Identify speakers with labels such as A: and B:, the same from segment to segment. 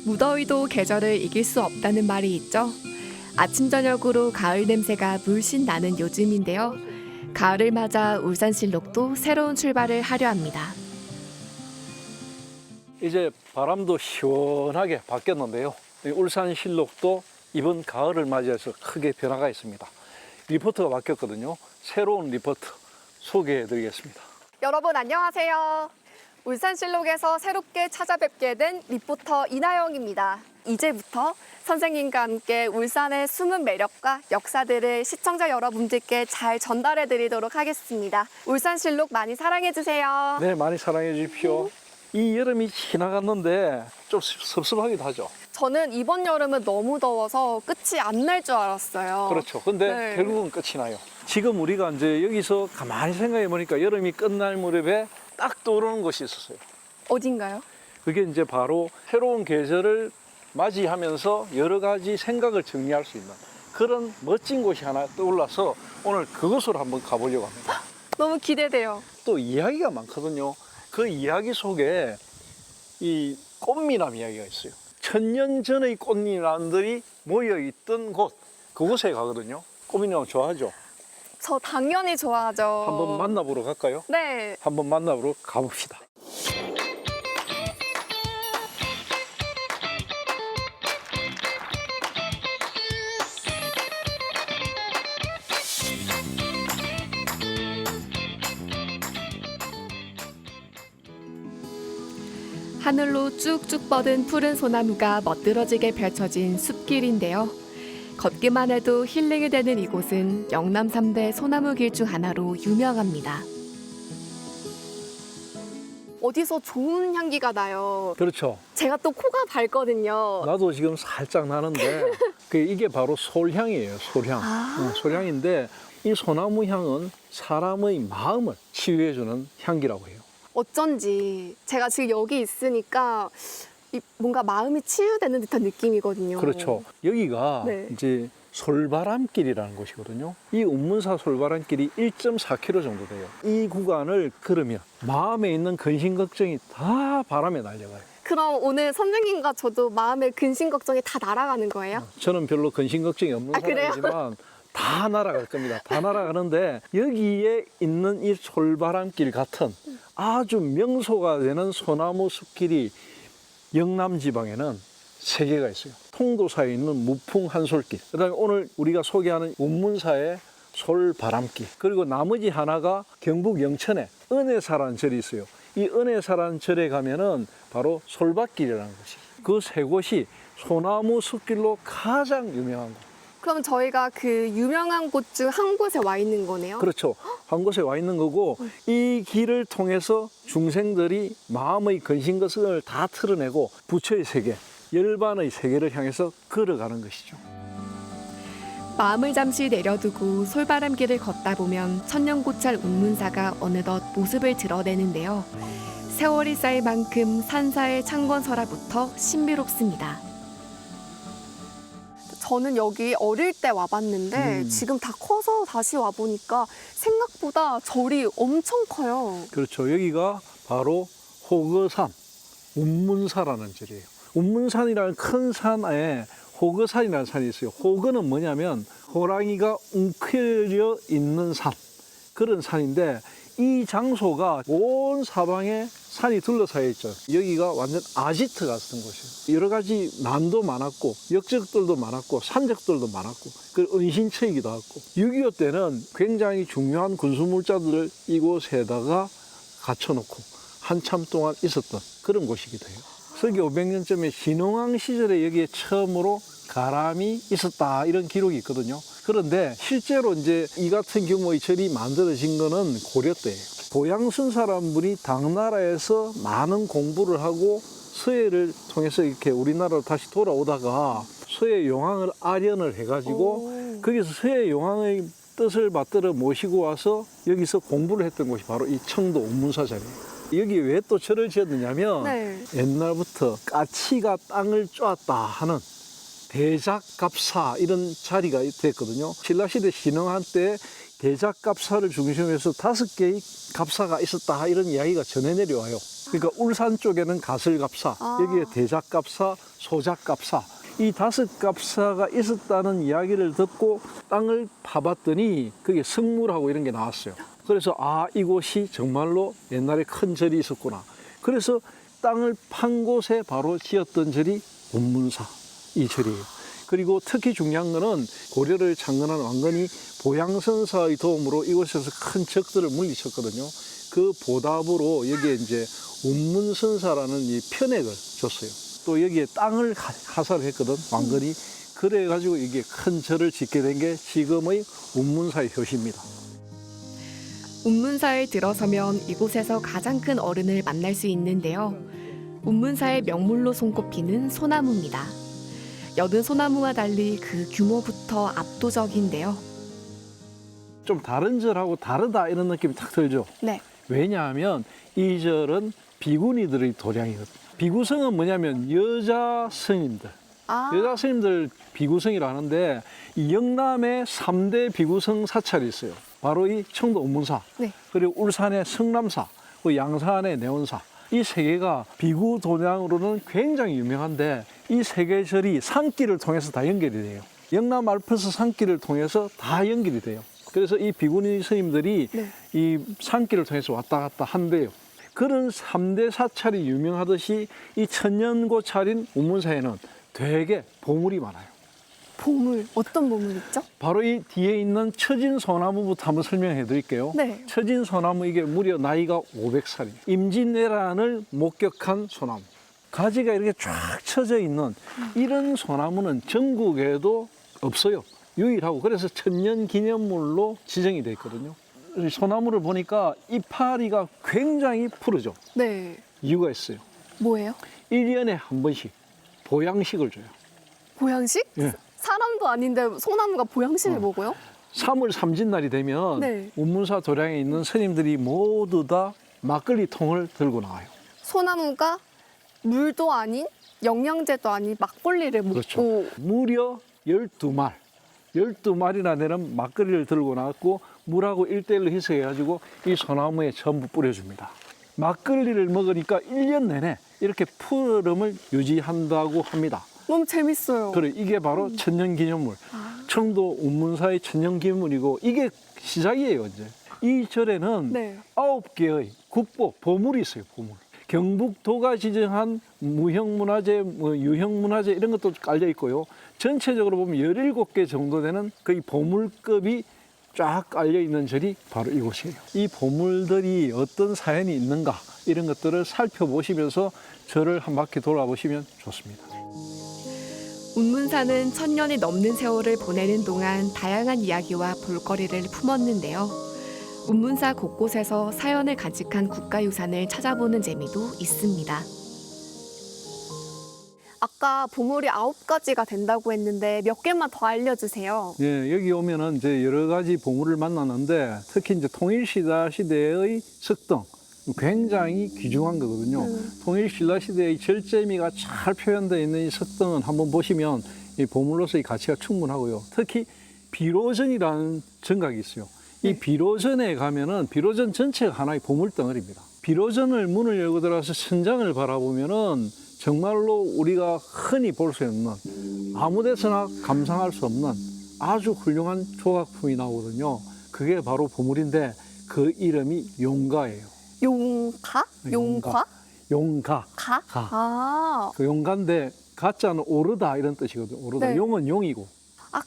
A: 무더위도 계절을 이길 수 없다는 말이 있죠. 아침 저녁으로 가을 냄새가 물씬 나는 요즘인데요. 가을을 맞아 울산실록도 새로운 출발을 하려 합니다.
B: 이제 바람도 시원하게 바뀌었는데요. 울산실록도 이번 가을을 맞이해서 크게 변화가 있습니다. 리포트가 바뀌었거든요. 새로운 리포트 소개해드리겠습니다.
C: 여러분 안녕하세요. 울산실록에서 새롭게 찾아뵙게 된 리포터 이나영입니다. 이제부터 선생님과 함께 울산의 숨은 매력과 역사들을 시청자 여러분들께 잘 전달해 드리도록 하겠습니다. 울산실록 많이 사랑해 주세요.
B: 네, 많이 사랑해 주십시오. 이 여름이 지나갔는데 좀 섭섭하기도 하죠.
C: 저는 이번 여름은 너무 더워서 끝이 안 날 줄 알았어요.
B: 그렇죠. 근데
C: 네.
B: 결국은 끝이 나요. 지금 우리가 이제 여기서 가만히 생각해 보니까 여름이 끝날 무렵에 딱 떠오르는 곳이 있었어요.
C: 어딘가요?
B: 그게 이제 바로 새로운 계절을 맞이하면서 여러 가지 생각을 정리할 수 있는 그런 멋진 곳이 하나 떠올라서 오늘 그곳으로 한번 가보려고 합니다.
C: 너무 기대돼요.
B: 또 이야기가 많거든요. 그 이야기 속에 이 꽃미남 이야기가 있어요. 천년 전의 꽃미남들이 모여있던 곳, 그곳에 가거든요. 꽃미남 좋아하죠?
C: 저 당연히 좋아하죠.
B: 한번 만나보러 갈까요?
C: 네.
B: 한번 만나보러 가봅시다.
A: 하늘로 쭉쭉 뻗은 푸른 소나무가 멋들어지게 펼쳐진 숲길인데요. 걷기만 해도 힐링이 되는 이곳은 영남 3대 소나무 길 중 하나로 유명합니다.
C: 어디서 좋은 향기가 나요.
B: 그렇죠.
C: 제가 또 코가 밝거든요.
B: 나도 지금 살짝 나는데 이게 바로 솔향이에요. 솔향. 솔향인데 이 소나무 향은 사람의 마음을 치유해주는 향기라고 해요.
C: 어쩐지 제가 지금 여기 있으니까 뭔가 마음이 치유되는 듯한 느낌이거든요.
B: 그렇죠. 여기가
C: 네.
B: 이제 솔바람길이라는 곳이거든요. 이 운문사 솔바람길이 1.4km 정도 돼요. 이 구간을 걸으면 마음에 있는 근심 걱정이 다 바람에 날려가요.
C: 그럼 오늘 선생님과 저도 마음의 근심 걱정이 다 날아가는 거예요?
B: 저는 별로 근심 걱정이 없는
C: 그래요?
B: 사람이지만 다 날아갈 겁니다. 다 날아가는데 여기에 있는 이 솔바람길 같은 아주 명소가 되는 소나무 숲길이 영남 지방에는 3개가 있어요. 통도사에 있는 무풍 한솔길, 그다음에 오늘 우리가 소개하는 운문사의 솔바람길, 그리고 나머지 하나가 경북 영천에 은혜사라는 절이 있어요. 이 은혜사라는 절에 가면은 바로 솔밭길이라는 곳이, 그 3곳이 소나무 숲길로 가장 유명한 곳.
C: 그럼 저희가 그 유명한 곳 중 한 곳에 와 있는 거네요?
B: 그렇죠. 한 곳에 와 있는 거고, 이 길을 통해서 중생들이 마음의 근심것을 다 털어내고 부처의 세계, 열반의 세계를 향해서 걸어가는 것이죠.
A: 마음을 잠시 내려두고 솔바람길을 걷다 보면 천년고찰 운문사가 어느덧 모습을 드러내는데요. 세월이 쌓일 만큼 산사의 창건설화부터 신비롭습니다.
C: 저는 여기 어릴 때 와봤는데 지금 다 커서 다시 와보니까 생각보다 절이 엄청 커요.
B: 그렇죠. 여기가 바로 호거산, 운문사라는 절이에요. 운문산이라는 큰 산에 호거산이라는 산이 있어요. 호거는 뭐냐면 호랑이가 웅크려 있는 산, 그런 산인데 이 장소가 온 사방에 산이 둘러싸여 있죠. 여기가 완전 아지트 같은 곳이에요. 여러 가지 난도 많았고 역적들도 많았고 산적들도 많았고 그 은신처이기도 하고 6.25 때는 굉장히 중요한 군수물자들을 이곳에다가 갖춰놓고 한참 동안 있었던 그런 곳이기도 해요. 서기 500년쯤에 신흥왕 시절에 여기에 처음으로 가람이 있었다, 이런 기록이 있거든요. 그런데 실제로 이제 이 같은 규모의 절이 만들어진 거는 고려 때예요. 보양순사라는 분이 당나라에서 많은 공부를 하고 서해를 통해서 이렇게 우리나라로 다시 돌아오다가 서해 용왕을 아련을 해가지고 거기서 서해 용왕의 뜻을 받들어 모시고 와서 여기서 공부를 했던 곳이 바로 이 청도 운문사절이에요. 여기 왜 또 절을 지었느냐면
C: 네.
B: 옛날부터 까치가 땅을 쪼았다 하는 대작갑사 이런 자리가 됐거든요. 신라시대 신흥한 때 대작갑사를 중심으로 해서 5개의 갑사가 있었다, 이런 이야기가 전해 내려와요. 그러니까 울산 쪽에는 가슬갑사, 여기에 대작갑사, 소작갑사, 이 5갑사가 있었다는 이야기를 듣고 땅을 파봤더니 그게 성물하고 이런 게 나왔어요. 그래서 이곳이 정말로 옛날에 큰 절이 있었구나. 그래서 땅을 판 곳에 바로 지었던 절이 운문사, 이 절이에요. 그리고 특히 중요한 거는 고려를 창건한 왕건이 보양선사의 도움으로 이곳에서 큰 적들을 물리쳤거든요. 그 보답으로 여기에 이제 운문선사라는 이 편액을 줬어요. 또 여기에 땅을 하사를 했거든, 왕건이. 그래가지고 이게 큰 절을 짓게 된 게 지금의 운문사의 효시입니다.
A: 운문사에 들어서면 이곳에서 가장 큰 어른을 만날 수 있는데요. 운문사의 명물로 손꼽히는 소나무입니다. 여든 소나무와 달리 그 규모부터 압도적인데요.
B: 좀 다른 절하고 다르다 이런 느낌이 탁 들죠.
C: 네.
B: 왜냐하면 이 절은 비구니들의 도량이거든요. 비구성은 뭐냐면 여자 스님들, 여자 스님들 비구성이라 하는데 이 영남에 3대 비구성 사찰이 있어요. 바로 이 청도 운문사,
C: 네.
B: 그리고 울산의 성남사, 그 양산의 내원사. 이 세 개가 비구 도량으로는 굉장히 유명한데 이 세 개 절이 산길을 통해서 다 연결이 돼요. 영남 알프스 산길을 통해서 다 연결이 돼요. 그래서 이 비구니 스님들이
C: 네.
B: 이 산길을 통해서 왔다 갔다 한대요. 그런 3대 사찰이 유명하듯이 이 천년고찰인 운문사에는 되게 보물이 많아요.
C: 보물, 어떤 보물 있죠?
B: 바로 이 뒤에 있는 처진소나무부터 한번 설명해 드릴게요.
C: 네.
B: 처진소나무 이게 무려 나이가 500살이에요. 임진왜란을 목격한 소나무. 가지가 이렇게 쫙 쳐져 있는 이런 소나무는 전국에도 없어요. 유일하고 그래서 천년기념물로 지정이 돼 있거든요. 소나무를 보니까 이파리가 굉장히 푸르죠.
C: 네.
B: 이유가 있어요.
C: 뭐예요?
B: 1년에 한 번씩 보양식을 줘요.
C: 보양식?
B: 예.
C: 사람도 아닌데 소나무가 보양식을 먹어요?
B: 3월 삼진날이 되면
C: 네.
B: 운문사 도량에 있는 스님들이 모두 다 막걸리 통을 들고 나와요.
C: 소나무가 물도 아닌 영양제도 아닌 막걸리를 먹고
B: 그렇죠. 무려 12말, 12마리나 되는 막걸리를 들고 나왔고 물하고 1대1로 희석해가지고 이 소나무에 전부 뿌려줍니다. 막걸리를 먹으니까 1년 내내 이렇게 푸름을 유지한다고 합니다.
C: 너무 재밌어요.
B: 그래, 이게 바로 천년기념물. 청도 운문사의 천년기념물이고 이게 시작이에요, 이제. 이 절에는
C: 네.
B: 9개의 국보, 보물이 있어요, 보물. 경북도가 지정한 무형문화재, 유형문화재 이런 것도 깔려 있고요. 전체적으로 보면 17개 정도 되는 거의 보물급이 쫙 깔려 있는 절이 바로 이곳이에요. 이 보물들이 어떤 사연이 있는가 이런 것들을 살펴보시면서 절을 한 바퀴 돌아보시면 좋습니다.
A: 운문사는 1000년이 넘는 세월을 보내는 동안 다양한 이야기와 볼거리를 품었는데요. 운문사 곳곳에서 사연을 간직한 국가유산을 찾아보는 재미도 있습니다.
C: 아까 보물이 9가지가 된다고 했는데 몇 개만 더 알려주세요.
B: 예, 여기 오면은 이제 여러 가지 보물을 만나는데 특히 이제 통일신라 시대의 석등 굉장히 귀중한 거거든요. 통일신라 시대의 절제미가 잘 표현되어 있는 이 석등은 한번 보시면 이 보물로서의 가치가 충분하고요. 특히 비로전이라는 정각이 있어요. 이 비로전에 가면은 비로전 전체가 하나의 보물 덩어리입니다. 비로전을 문을 열고 들어가서 천장을 바라보면은 정말로 우리가 흔히 볼 수 없는 아무 데서나 감상할 수 없는 아주 훌륭한 조각품이 나오거든요. 그게 바로 보물인데 그 이름이 용가예요.
C: 용가? 용과?
B: 용가.
C: 가?
B: 가.
C: 아,
B: 그 용가인데 가짜는 오르다 이런 뜻이거든요. 오르다.
C: 네.
B: 용은 용이고.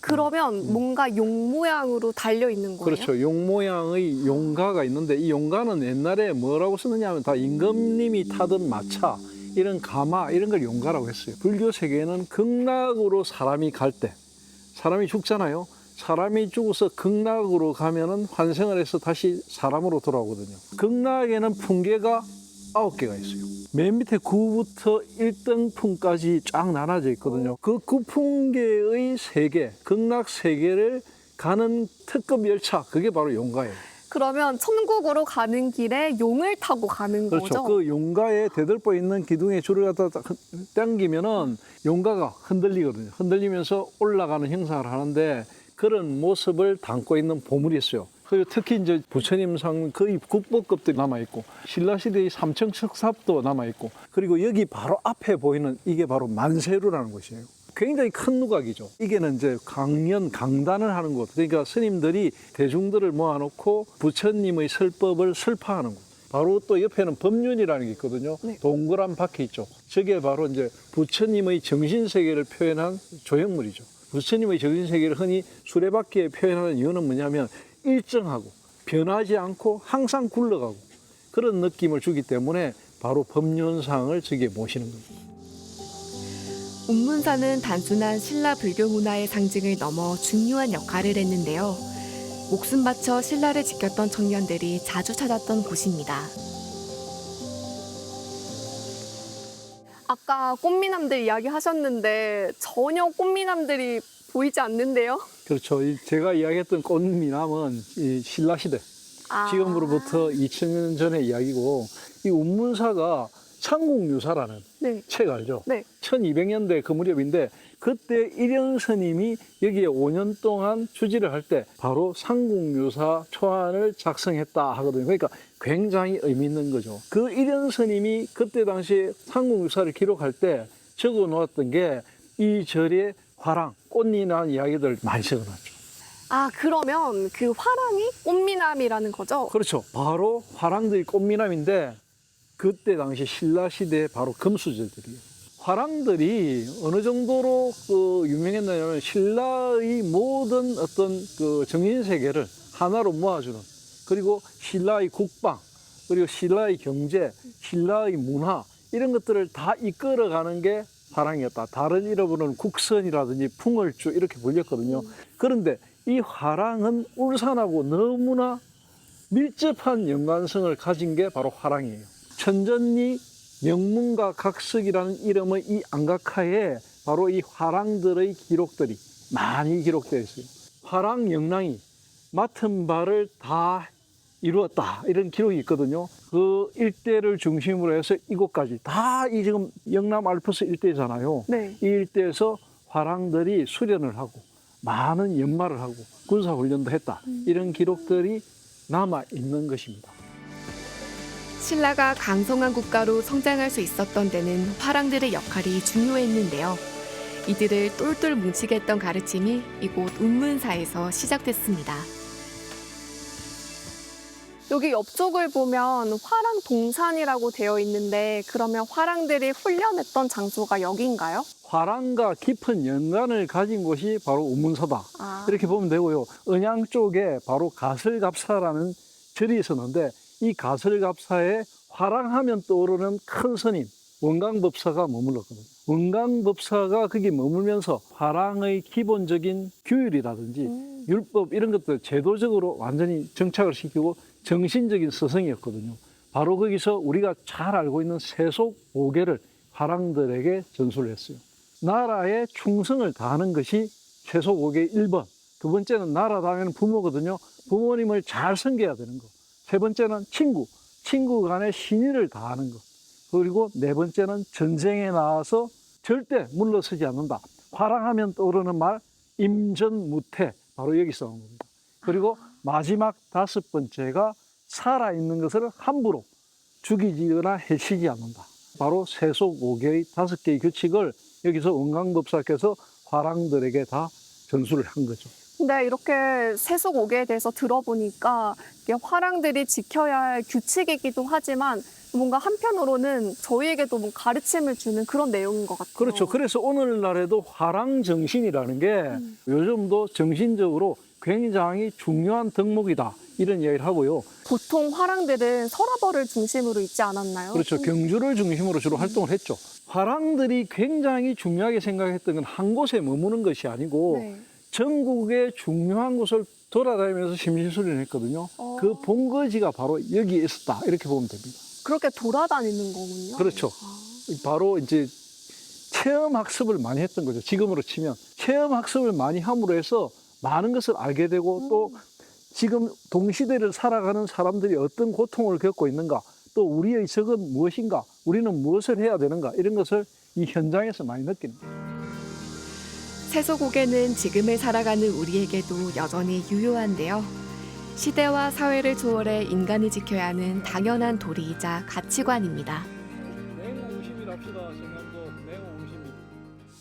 C: 그러면 뭔가 용 모양으로 달려있는 거예요?
B: 그렇죠. 용 모양의 용가가 있는데 이 용가는 옛날에 뭐라고 쓰느냐 하면 다 임금님이 타던 마차 이런 가마 이런 걸 용가라고 했어요. 불교 세계에는 극락으로 사람이 갈 때 사람이 죽잖아요. 사람이 죽어서 극락으로 가면은 환생을 해서 다시 사람으로 돌아오거든요. 극락에는 풍계가 9개가 있어요. 맨 밑에 9부터 1등 풍까지 쫙 나눠져 있거든요. 그 9풍계의 세계, 극락 세계를 가는 특급 열차, 그게 바로 용가예요.
C: 그러면 천국으로 가는 길에 용을 타고 가는
B: 그렇죠.
C: 거죠?
B: 그 용가에 대들보 있는 기둥에 줄을 갖다 당기면은 용가가 흔들리거든요. 흔들리면서 올라가는 형상을 하는데 그런 모습을 담고 있는 보물이 있어요. 그리고 특히 이제 부처님상 거의 국보급도 남아있고, 신라시대의 삼청 석삽도 남아있고, 그리고 여기 바로 앞에 보이는 이게 바로 만세루라는 곳이에요. 굉장히 큰 누각이죠. 이게는 이제 강연, 강단을 하는 곳. 그러니까 스님들이 대중들을 모아놓고 부처님의 설법을 설파하는 곳. 바로 또 옆에는 법륜이라는 게 있거든요.
C: 네.
B: 동그란 바퀴 있죠. 저게 바로 이제 부처님의 정신세계를 표현한 조형물이죠. 부처님의 정신세계를 흔히 수레바퀴에 표현하는 이유는 뭐냐면 일정하고 변하지 않고 항상 굴러가고 그런 느낌을 주기 때문에 바로 법륜상을 저기에 모시는 거죠.
A: 운문사는 단순한 신라 불교 문화의 상징을 넘어 중요한 역할을 했는데요. 목숨 바쳐 신라를 지켰던 청년들이 자주 찾았던 곳입니다.
C: 아까 꽃미남들 이야기 하셨는데 전혀 꽃미남들이 보이지 않는데요?
B: 그렇죠. 제가 이야기했던 꽃미남은 이 신라시대, 지금으로부터 2000년 전의 이야기고, 이 운문사가 창국유사라는
C: 네.
B: 책 알죠?
C: 네.
B: 1200년대 그 무렵인데 그때 일영 스님이 여기에 5년 동안 주지를 할 때 바로 상국유사 초안을 작성했다 하거든요. 그러니까 굉장히 의미 있는 거죠. 그 일영 스님이 그때 당시에 상국유사를 기록할 때 적어 놓았던 게 이 절의 화랑, 꽃이라는 이야기들 많이 적어 놨죠.
C: 아, 그러면 그 화랑이 꽃미남이라는 거죠?
B: 그렇죠. 바로 화랑들이 꽃미남인데 그때 당시 신라시대의 바로 금수저들이에요. 화랑들이 어느 정도로 유명했냐면 신라의 모든 어떤 그 정신세계를 하나로 모아주는, 그리고 신라의 국방, 그리고 신라의 경제, 신라의 문화 이런 것들을 다 이끌어가는 게 화랑이었다. 다른 이름으로는 국선이라든지 풍월주 이렇게 불렸거든요. 그런데 이 화랑은 울산하고 너무나 밀접한 연관성을 가진 게 바로 화랑이에요. 천전리 명문가 각석이라는 이름의 이 안각하에 바로 이 화랑들의 기록들이 많이 기록되어 있어요. 화랑 영랑이 맡은 바를 다 이루었다 이런 기록이 있거든요. 그 일대를 중심으로 해서 이곳까지 다 이 지금 영남 알프스 일대잖아요.
C: 네.
B: 이 일대에서 화랑들이 수련을 하고 많은 연마를 하고 군사훈련도 했다 이런 기록들이 남아 있는 것입니다.
A: 신라가 강성한 국가로 성장할 수 있었던 데는 화랑들의 역할이 중요했는데요. 이들을 똘똘 뭉치게 했던 가르침이 이곳 운문사에서 시작됐습니다.
C: 여기 옆쪽을 보면 화랑 동산이라고 되어 있는데 그러면 화랑들이 훈련했던 장소가 여기인가요?
B: 화랑과 깊은 연관을 가진 곳이 바로 운문사다.
C: 아.
B: 이렇게 보면 되고요. 언양 쪽에 바로 가설갑사라는 절이 있었는데 이 가설갑사에 화랑하면 떠오르는 큰 스님 원광법사가 머물렀거든요. 원광법사가 거기 머물면서 화랑의 기본적인 규율이라든지 율법 이런 것들 제도적으로 완전히 정착을 시키고 정신적인 스승이었거든요. 바로 거기서 우리가 잘 알고 있는 세속 5계를 화랑들에게 전수를 했어요. 나라에 충성을 다하는 것이 세속 5계 1번. 두 번째는 나라 다음에는 부모거든요. 부모님을 잘 섬겨야 되는 것. 세 번째는 친구 간의 신의를 다하는 것. 그리고 네 번째는 전쟁에 나와서 절대 물러서지 않는다. 화랑하면 떠오르는 말 임전무태. 바로 여기서 온 겁니다. 그리고 마지막 다섯 번째가 살아있는 것을 함부로 죽이거나 해치지 않는다. 바로 세속 5계의 5개의 규칙을 여기서 원광법사께서 화랑들에게 다 전수를 한 거죠.
C: 근데 이렇게 세속 5계에 대해서 들어보니까 이게 화랑들이 지켜야 할 규칙이기도 하지만 뭔가 한편으로는 저희에게도 뭐 가르침을 주는 그런 내용인 것 같아요.
B: 그렇죠. 그래서 오늘날에도 화랑 정신이라는 게 요즘도 정신적으로 굉장히 중요한 덕목이다. 이런 이야기를 하고요.
C: 보통 화랑들은 서라벌을 중심으로 있지 않았나요?
B: 그렇죠. 경주를 중심으로 주로 활동을 했죠. 화랑들이 굉장히 중요하게 생각했던 건 한 곳에 머무는 것이 아니고
C: 네.
B: 전국의 중요한 곳을 돌아다니면서 심신수련을 했거든요. 그 본거지가 바로 여기에 있었다. 이렇게 보면 됩니다.
C: 그렇게 돌아다니는 거군요.
B: 그렇죠. 바로 이제 체험 학습을 많이 했던 거죠. 지금으로 치면 체험 학습을 많이 함으로 해서 많은 것을 알게 되고 또 지금 동시대를 살아가는 사람들이 어떤 고통을 겪고 있는가, 또 우리의 적은 무엇인가, 우리는 무엇을 해야 되는가, 이런 것을 이 현장에서 많이 느낍니다.
A: 세속옥에는 지금을 살아가는 우리에게도 여전히 유효한데요. 시대와 사회를 초월해 인간이 지켜야 하는 당연한 도리이자 가치관입니다.
B: 냉옹심이랍시다. 전남도 냉옹심이.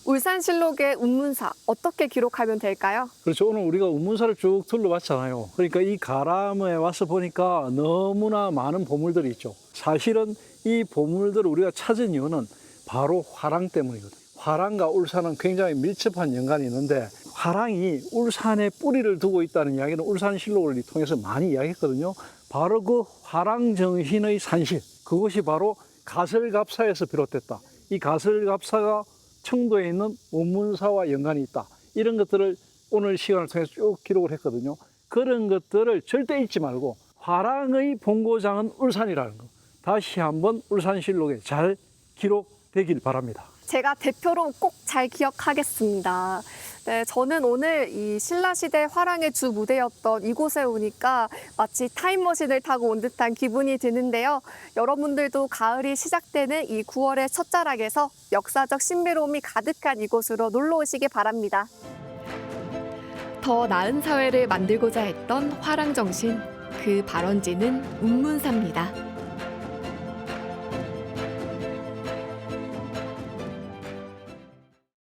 C: 울산실록의 운문사 어떻게 기록하면 될까요?
B: 그렇죠. 오늘 우리가 운문사를 쭉 둘러봤잖아요. 그러니까 이 가람에 와서 보니까 너무나 많은 보물들이 있죠. 사실은 이 보물들을 우리가 찾은 이유는 바로 화랑 때문이거든요. 화랑과 울산은 굉장히 밀접한 연관이 있는데 화랑이 울산에 뿌리를 두고 있다는 이야기는 울산실록을 통해서 많이 이야기했거든요. 바로 그 화랑 정신의 산실, 그것이 바로 가설갑사에서 비롯됐다. 이 가설갑사가 청도에 있는 운문사와 연관이 있다. 이런 것들을 오늘 시간을 통해서 쭉 기록을 했거든요. 그런 것들을 절대 잊지 말고 화랑의 본고장은 울산이라는 거 다시 한번 울산실록에 잘 기록되길 바랍니다.
C: 제가 대표로 꼭 잘 기억하겠습니다. 네, 저는 오늘 이 신라시대 화랑의 주 무대였던 이곳에 오니까 마치 타임머신을 타고 온 듯한 기분이 드는데요. 여러분들도 가을이 시작되는 이 9월의 첫자락에서 역사적 신비로움이 가득한 이곳으로 놀러 오시기 바랍니다.
A: 더 나은 사회를 만들고자 했던 화랑 정신, 그 발원지는 운문사입니다.